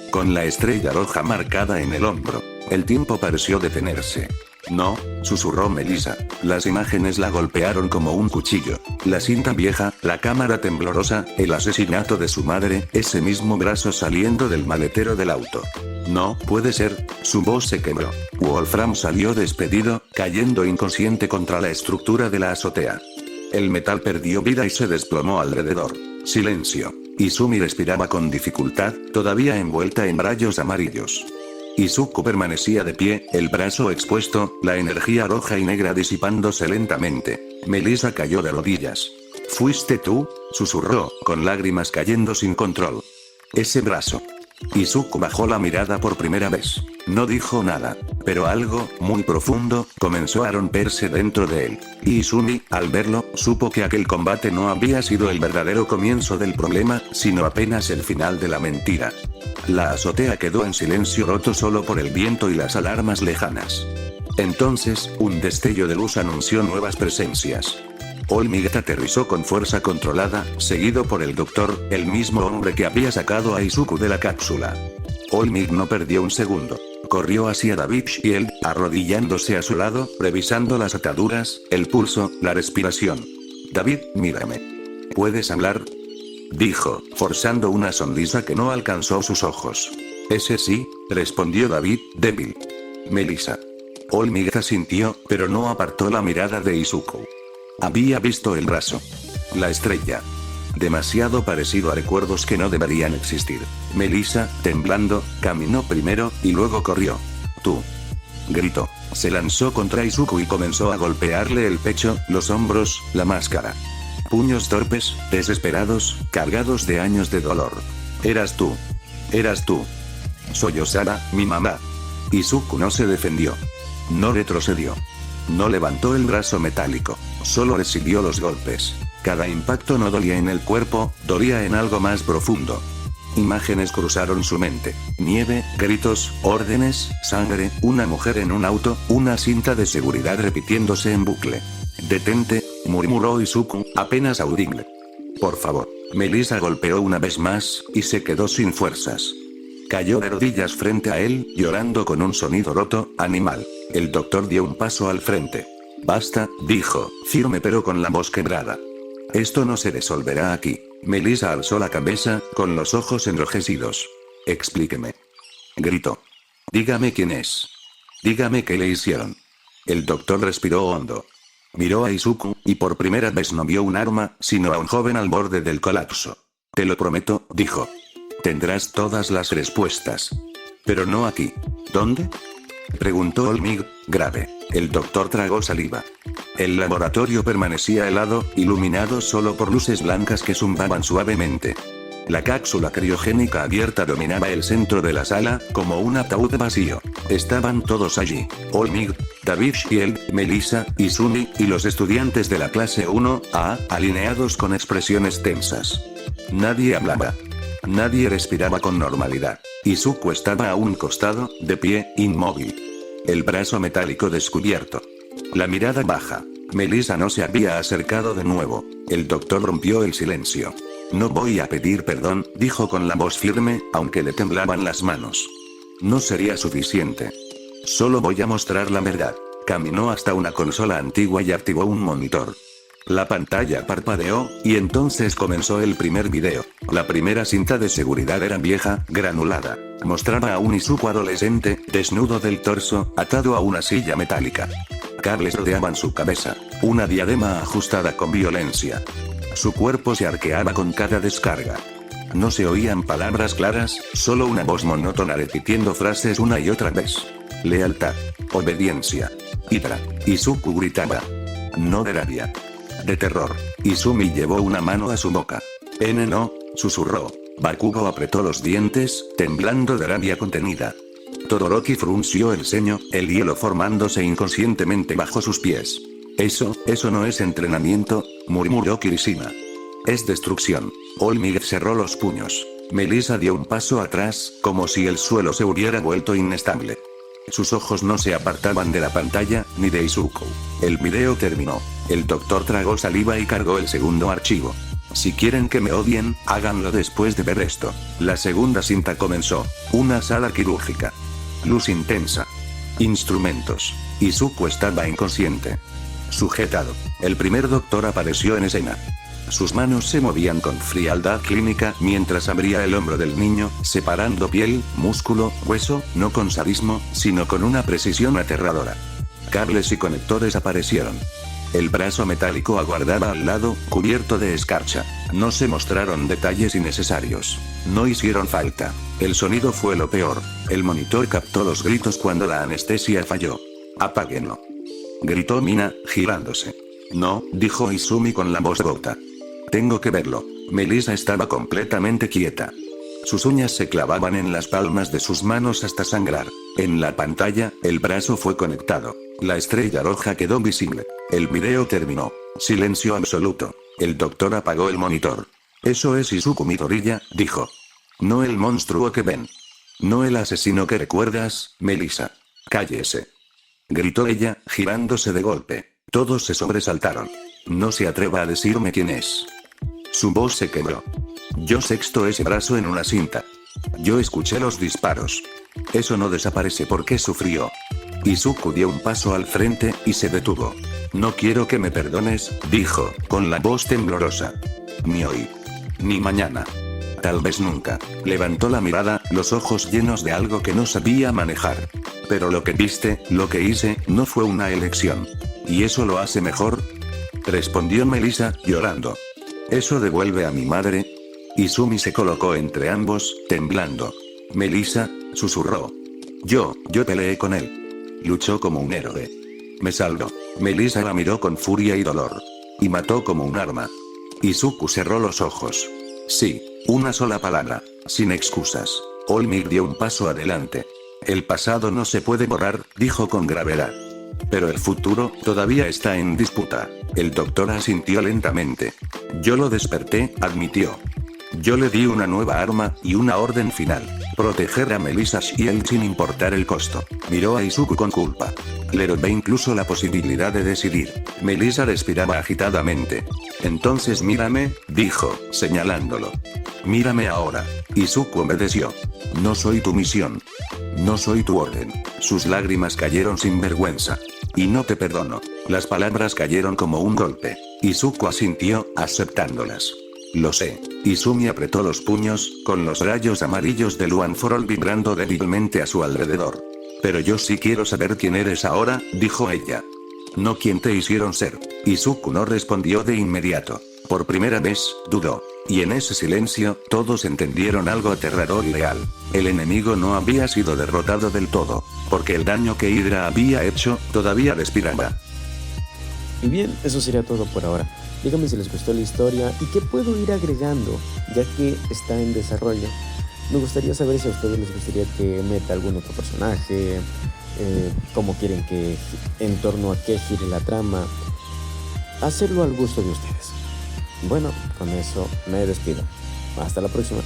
Con la estrella roja marcada en el hombro. El tiempo pareció detenerse. No, susurró Melissa. Las imágenes la golpearon como un cuchillo. La cinta vieja, la cámara temblorosa, el asesinato de su madre, ese mismo brazo saliendo del maletero del auto. No puede ser, su voz se quebró. Wolfram salió despedido, cayendo inconsciente contra la estructura de la azotea. El metal perdió vida y se desplomó alrededor. Silencio. Izumi respiraba con dificultad, todavía envuelta en rayos amarillos. Izuku permanecía de pie, el brazo expuesto, la energía roja y negra disipándose lentamente. Melissa cayó de rodillas. ¿Fuiste tú?, susurró, con lágrimas cayendo sin control. Ese brazo. Izuku bajó la mirada por primera vez. No dijo nada, pero algo, muy profundo, comenzó a romperse dentro de él. Y Izumi, al verlo, supo que aquel combate no había sido el verdadero comienzo del problema, sino apenas el final de la mentira. La azotea quedó en silencio roto solo por el viento y las alarmas lejanas. Entonces, un destello de luz anunció nuevas presencias. Olmig aterrizó con fuerza controlada, seguido por el doctor, el mismo hombre que había sacado a Izuku de la cápsula. Olmig no perdió un segundo. Corrió hacia David Shield, arrodillándose a su lado, revisando las ataduras, el pulso, la respiración. David, mírame. ¿Puedes hablar?, dijo, forzando una sonrisa que no alcanzó sus ojos. Ese sí, respondió David, débil. Melissa. Olmig asintió, pero no apartó la mirada de Izuku. Había visto el brazo. La estrella. Demasiado parecido a recuerdos que no deberían existir. Melissa, temblando, caminó primero, y luego corrió. Tú. Gritó. Se lanzó contra Izuku y comenzó a golpearle el pecho, los hombros, la máscara. Puños torpes, desesperados, cargados de años de dolor. Eras tú. Eras tú. Sollozaba, mi mamá. Izuku no se defendió. No retrocedió. No levantó el brazo metálico. Solo recibió los golpes. Cada impacto no dolía en el cuerpo, dolía en algo más profundo. Imágenes cruzaron su mente. Nieve, gritos, órdenes, sangre, una mujer en un auto, una cinta de seguridad repitiéndose en bucle. Detente, murmuró Izuku, apenas audible. Por favor. Melissa golpeó una vez más, y se quedó sin fuerzas. Cayó de rodillas frente a él, llorando con un sonido roto, animal. El doctor dio un paso al frente. Basta, dijo, firme pero con la voz quebrada. Esto no se resolverá aquí. Melissa alzó la cabeza, con los ojos enrojecidos. Explíqueme. Gritó. Dígame quién es. Dígame qué le hicieron. El doctor respiró hondo. Miró a Izuku, y por primera vez no vio un arma, sino a un joven al borde del colapso. Te lo prometo, dijo. Tendrás todas las respuestas. Pero no aquí. ¿Dónde?, preguntó Olmig, grave. El doctor tragó saliva. El laboratorio permanecía helado, iluminado solo por luces blancas que zumbaban suavemente. La cápsula criogénica abierta dominaba el centro de la sala, como un ataúd vacío. Estaban todos allí. Olmig, David Shield, Melissa, Izumi, y los estudiantes de la clase 1A, alineados con expresiones tensas. Nadie hablaba. Nadie respiraba con normalidad. Izuku estaba a un costado, de pie, inmóvil. El brazo metálico descubierto. La mirada baja. Melissa no se había acercado de nuevo. El doctor rompió el silencio. No voy a pedir perdón, dijo con la voz firme, aunque le temblaban las manos. No sería suficiente. Solo voy a mostrar la verdad. Caminó hasta una consola antigua y activó un monitor. La pantalla parpadeó, y entonces comenzó el primer video. La primera cinta de seguridad era vieja, granulada. Mostraba a un Izuku adolescente, desnudo del torso, atado a una silla metálica. Cables rodeaban su cabeza. Una diadema ajustada con violencia. Su cuerpo se arqueaba con cada descarga. No se oían palabras claras, solo una voz monótona repitiendo frases una y otra vez. Lealtad. Obediencia. Hydra. Izuku gritaba. No de rabia. De terror. Izumi llevó una mano a su boca. No, susurró. Bakugo apretó los dientes, temblando de rabia contenida. Todoroki frunció el ceño, el hielo formándose inconscientemente bajo sus pies. Eso no es entrenamiento, murmuró Kirishima. Es destrucción. Olmig cerró los puños. Melissa dio un paso atrás, como si el suelo se hubiera vuelto inestable. Sus ojos no se apartaban de la pantalla, ni de Izuku. El video terminó. El doctor tragó saliva y cargó el segundo archivo. Si quieren que me odien, háganlo después de ver esto. La segunda cinta comenzó. Una sala quirúrgica. Luz intensa. Instrumentos. Izuku estaba inconsciente. Sujetado. El primer doctor apareció en escena. Sus manos se movían con frialdad clínica mientras abría el hombro del niño, separando piel, músculo, hueso, no con sadismo, sino con una precisión aterradora. Cables y conectores aparecieron. El brazo metálico aguardaba al lado, cubierto de escarcha. No se mostraron detalles innecesarios. No hicieron falta. El sonido fue lo peor. El monitor captó los gritos cuando la anestesia falló. «Apáguenlo», gritó Mina, girándose. «No», dijo Izumi con la voz rota. «Tengo que verlo». Melissa estaba completamente quieta. Sus uñas se clavaban en las palmas de sus manos hasta sangrar. En la pantalla, el brazo fue conectado. La estrella roja quedó visible. El video terminó. Silencio absoluto. El doctor apagó el monitor. «Eso es Izuku Midoriya», dijo. «No el monstruo que ven. No el asesino que recuerdas, Melissa. Cállese», gritó ella, girándose de golpe. Todos se sobresaltaron. «No se atreva a decirme quién es». Su voz se quebró. «Yo sexto ese brazo en una cinta. Yo escuché los disparos. Eso no desaparece porque sufrió». Izuku dio un paso al frente, y se detuvo. «No quiero que me perdones», dijo, con la voz temblorosa. «Ni hoy. Ni mañana. Tal vez nunca». Levantó la mirada, los ojos llenos de algo que no sabía manejar. «Pero lo que viste, lo que hice, no fue una elección. ¿Y eso lo hace mejor?», respondió Melissa, llorando. «Eso devuelve a mi madre». Izumi se colocó entre ambos, temblando. «Melissa», susurró. Yo peleé con él. Luchó como un héroe. Me salvó». Melissa la miró con furia y dolor. «Y mató como un arma». Izuku cerró los ojos. «Sí, una sola palabra, sin excusas». Olmir dio un paso adelante. «El pasado no se puede borrar», dijo con gravedad. «Pero el futuro todavía está en disputa». El doctor asintió lentamente. «Yo lo desperté», admitió. «Yo le di una nueva arma, y una orden final. Proteger a Melissa Shield sin importar el costo». Miró a Izuku con culpa. Le robé incluso la posibilidad de decidir. Melissa respiraba agitadamente. «Entonces mírame», dijo, señalándolo. «Mírame ahora». Izuku obedeció. «No soy tu misión. No soy tu orden». Sus lágrimas cayeron sin vergüenza. «Y no te perdono». Las palabras cayeron como un golpe. Izuku asintió, aceptándolas. «Lo sé». Izumi apretó los puños, con los rayos amarillos del One for All vibrando débilmente a su alrededor. «Pero yo sí quiero saber quién eres ahora», dijo ella. «No quién te hicieron ser». Izuku no respondió de inmediato. Por primera vez, dudó. Y en ese silencio, todos entendieron algo aterrador y real. El enemigo no había sido derrotado del todo, porque el daño que Hydra había hecho, todavía respiraba. Y bien, eso sería todo por ahora. Díganme si les gustó la historia y qué puedo ir agregando, ya que está en desarrollo. Me gustaría saber si a ustedes les gustaría que meta algún otro personaje, cómo quieren que, en torno a qué gire la trama. Hacerlo al gusto de ustedes. Bueno, con eso me despido. Hasta la próxima.